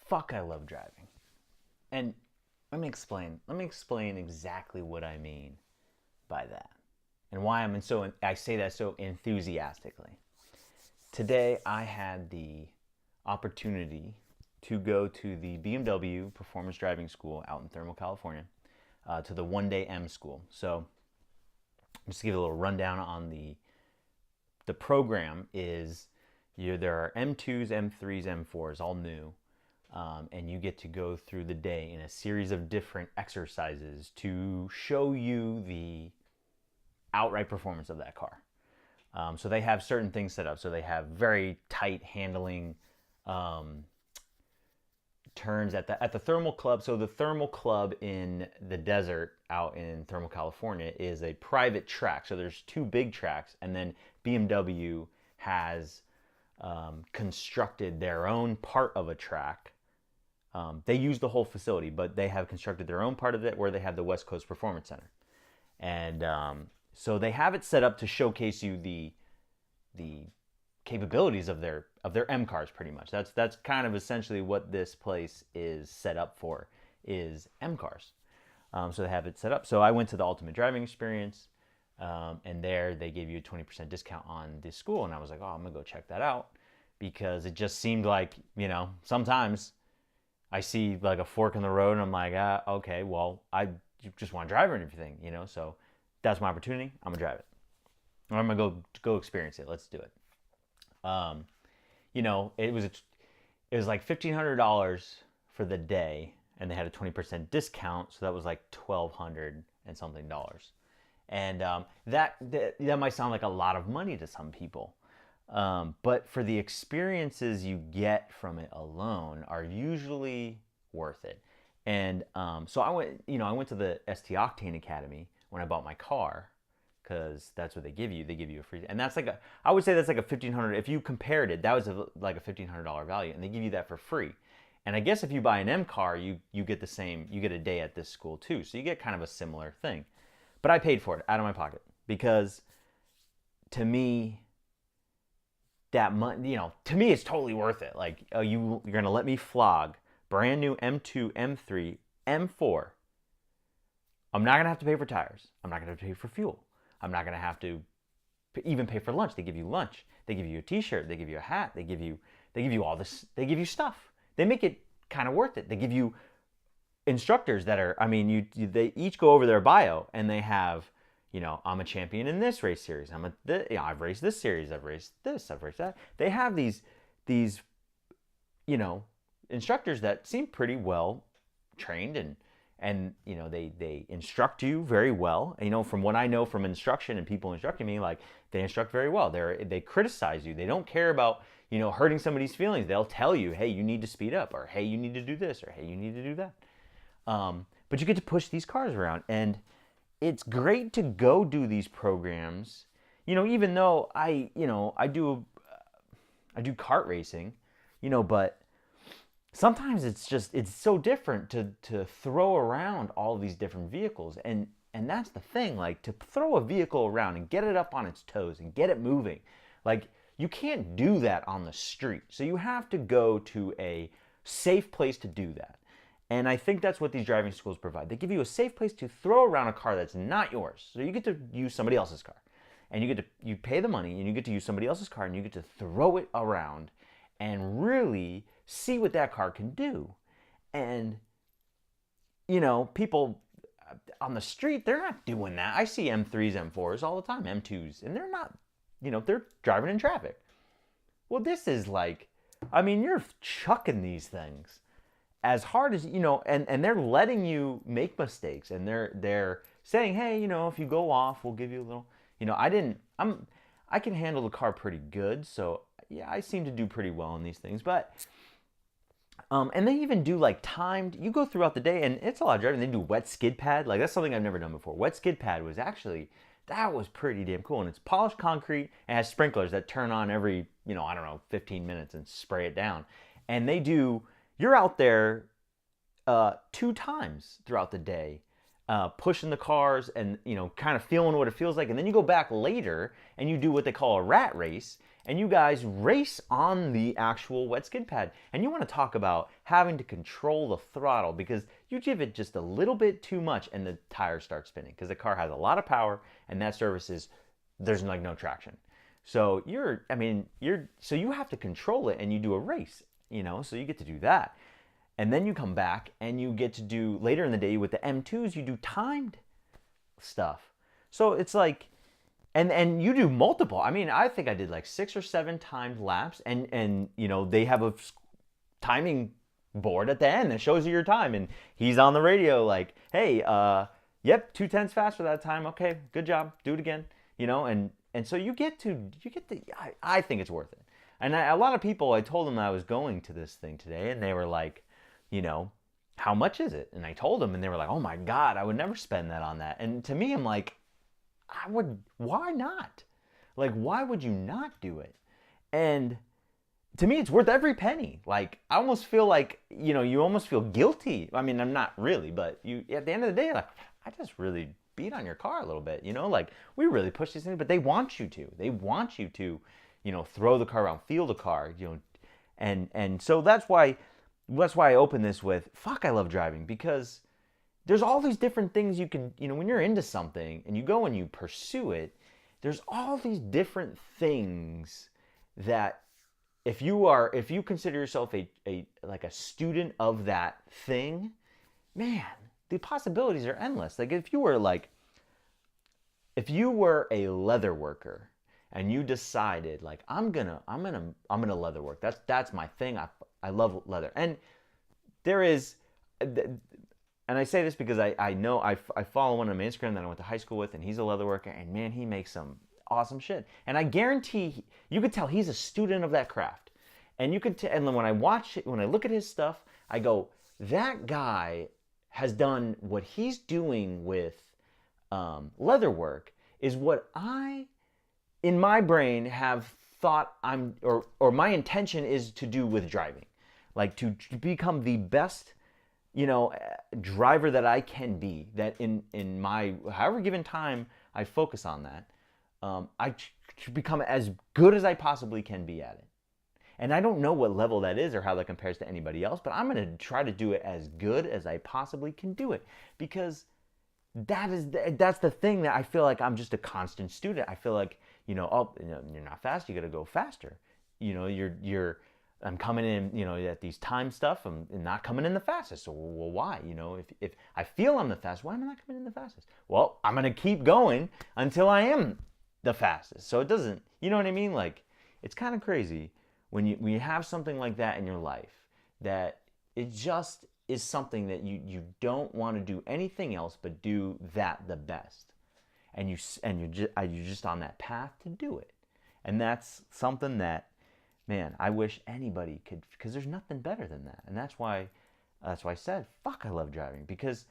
fuck, I love driving. And let me explain exactly what I mean by that and why I say that so enthusiastically. Today I had the opportunity to go to the BMW Performance Driving School out in Thermal, California, to the one day M school. So just to give you a little rundown on the program is there are M2s, M3s, M4s, all new, and you get to go through the day in a series of different exercises to show you the outright performance of that car. So they have certain things set up. So they have very tight handling um, turns at the thermal club. So the thermal club in the desert out in Thermal, California is a private track. So there's two big tracks, and then BMW has constructed their own part of a track. They use the whole facility, but they have constructed their own part of it where they have the West Coast Performance Center, and so they have it set up to showcase you the capabilities of their M cars. Pretty much, that's kind of essentially what this place is set up for, is M cars. So they have it set up. So I went to the Ultimate Driving Experience, and there they gave you a 20% discount on this school, and I was like, oh, I'm gonna go check that out, because it just seemed like, sometimes I see like a fork in the road and I'm like, okay, well, I just want to drive it and everything, so that's my opportunity. I'm gonna drive it. I'm gonna go experience it. Let's do it. Um, it was like $1,500 for the day, and they had a 20% discount, so that was like $1,200 and something dollars. And that might sound like a lot of money to some people, but for the experiences you get from it alone are usually worth it. And so I went to the ST Octane Academy when I bought my car, because that's what they give you. They give you a free, and I would say that's like a 1,500. If you compared it, that was like a $1,500 value, and they give you that for free. And I guess if you buy an M car, you get the same. You get a day at this school too, so you get kind of a similar thing. But I paid for it out of my pocket, because to me, that money, to me, it's totally worth it. Like, you're gonna let me flog brand new M2, M3, M4. I'm not gonna have to pay for tires. I'm not gonna have to pay for fuel. I'm not gonna have to even pay for lunch. They give you lunch. They give you a T-shirt. They give you a hat. They give you all this. They give you stuff. They make it kind of worth it. They give you instructors that are. I mean, they each go over their bio, and they have, I'm a champion in this race series. I've raced this series. I've raced this. I've raced that. They have these, instructors that seem pretty well trained, and they instruct you very well. From what I know from instruction and people instructing me, like, they instruct very well. They criticize you. They don't care about hurting somebody's feelings. They'll tell you, hey, you need to speed up, or hey, you need to do this, or hey, you need to do that. But you get to push these cars around, and it's great to go do these programs. Even though I do kart racing, but sometimes it's so different to throw around all these different vehicles, and that's the thing. Like, to throw a vehicle around and get it up on its toes and get it moving, like, you can't do that on the street. So you have to go to a safe place to do that. And I think that's what these driving schools provide. They give you a safe place to throw around a car that's not yours. So you get to use somebody else's car, and you pay the money, and you get to use somebody else's car, and you get to throw it around and really see what that car can do. And people on the street, they're not doing that. I see M3s, M4s all the time, M2s, and they're not, they're driving in traffic. Well, this is like, you're chucking these things as hard as, and they're letting you make mistakes, and they're saying, hey, if you go off, we'll give you a little, I can handle the car pretty good, so yeah, I seem to do pretty well in these things. But and they even do like timed, you go throughout the day, and it's a lot of driving. They do wet skid pad. Like, that's something I've never done before. Wet skid pad that was pretty damn cool. And it's polished concrete and has sprinklers that turn on every, 15 minutes and spray it down. And you're out there 2 times throughout the day, pushing the cars and, kind of feeling what it feels like. And then you go back later and you do what they call a rat race. and you guys race on the actual wet skid pad. And you want to talk about having to control the throttle, because you give it just a little bit too much and the tires start spinning, because the car has a lot of power, and that surface is, there's like no traction. So so you have to control it, and you do a race, so you get to do that. And then you come back and you get to do, later in the day with the M2s, you do timed stuff. So it's like, and you do multiple. I think I did like 6 or 7 timed laps, and they have a timing board at the end that shows you your time, and he's on the radio like, hey, yep, 2/10 faster that time. Okay, good job. Do it again. And so you get to, I think it's worth it. And a lot of people, I told them I was going to this thing today, and they were like, how much is it? And I told them, and they were like, oh my God, I would never spend that on that. And to me, I'm like, why not? Like, why would you not do it? And to me, it's worth every penny. Like, I almost feel like, you almost feel guilty. I'm not really, but at the end of the day, like, I just really beat on your car a little bit, like, we really push these things, but they want you to. They want you to, throw the car around, feel the car, and so that's why I open this with, fuck, I love driving, because there's all these different things you can, when you're into something and you go and you pursue it, there's all these different things that if you consider yourself like a student of that thing, man, the possibilities are endless. Like if you were a leather worker and you decided like, I'm gonna leather work. That's my thing. I love leather. And there is, and I say this because I know I follow one on Instagram that I went to high school with, and he's a leather worker, and man, he makes some awesome shit. And I guarantee you could tell he's a student of that craft. And you could and when I look at his stuff, I go, that guy has done what he's doing with leather work is what I, in my brain, have thought or my intention is to do with driving. Like to become the best, driver that I can be, that in my, however given time I focus on that, I should become as good as I possibly can be at it. And I don't know what level that is or how that compares to anybody else, but I'm going to try to do it as good as I possibly can do it, because that's the thing that I feel like I'm just a constant student. I feel like, you're not fast, you got to go faster. I'm coming in, at these time stuff, I'm not coming in the fastest. So, well, why? If I feel I'm the fastest, why am I not coming in the fastest? Well, I'm going to keep going until I am the fastest. So it doesn't, you know what I mean? Like, it's kind of crazy when you have something like that in your life, that it just is something that you don't want to do anything else but do that the best. And you're just on that path to do it. And that's something that, man, I wish anybody could, because there's nothing better than that. And that's why I said, fuck, I love driving, because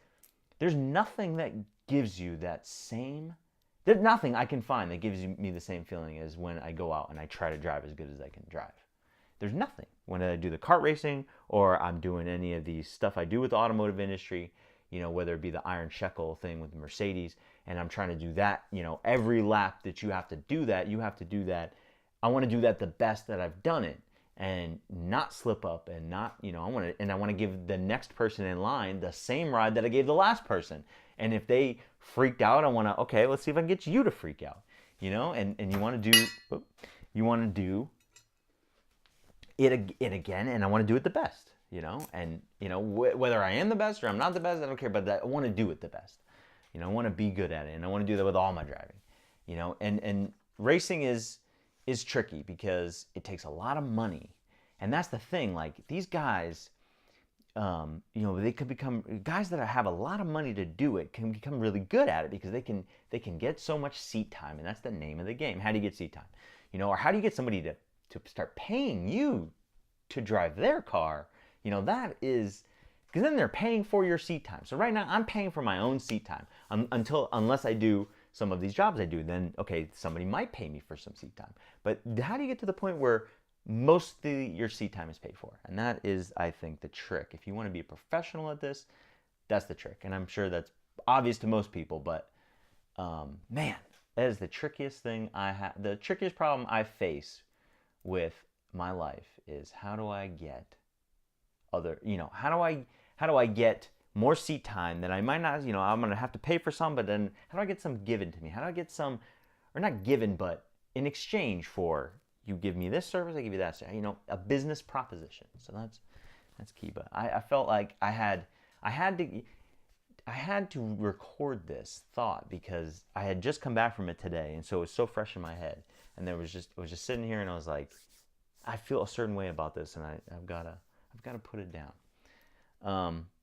there's nothing that gives you that same, there's nothing I can find that gives me the same feeling as when I go out and I try to drive as good as I can drive. There's nothing. When I do the kart racing, or I'm doing any of the stuff I do with the automotive industry, whether it be the Iron Shekel thing with Mercedes, and I'm trying to do that, every lap that you have to do that, I want to do that the best that I've done it, and not slip up, and not, I want to give the next person in line the same ride that I gave the last person. And if they freaked out, I want to, okay, let's see if I can get you to freak out, and you want to do it again, and I want to do it the best, and whether I am the best or I'm not the best, I don't care, but I want to do it the best. I want to be good at it, and I want to do that with all my driving, and racing is tricky because it takes a lot of money. And that's the thing, like these guys, they could become guys that have a lot of money to do it, can become really good at it because they can get so much seat time, and that's the name of the game. How do you get seat time? Or how do you get somebody to start paying you to drive their car? That is, because then they're paying for your seat time. So right now I'm paying for my own seat time unless I do some of these jobs I do, then okay, somebody might pay me for some seat time. But how do you get to the point where mostly your seat time is paid for? And that is, I think, the trick. If you want to be a professional at this, that's the trick. And I'm sure that's obvious to most people, but man, that is the trickiest thing the trickiest problem I face with my life is how do I get other, how do I get more seat time that I might not, I'm going to have to pay for some, but then how do I get some given to me? How do I get some, or not given, but in exchange for you give me this service, I give you that, a business proposition. So that's key. But I felt like I had to record this thought because I had just come back from it today, and so it was so fresh in my head. And it was just sitting here, and I was like, I feel a certain way about this, and I've gotta put it down.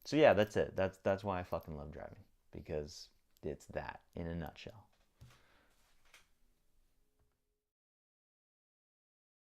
So yeah, that's it. That's why I fucking love driving, because it's that in a nutshell.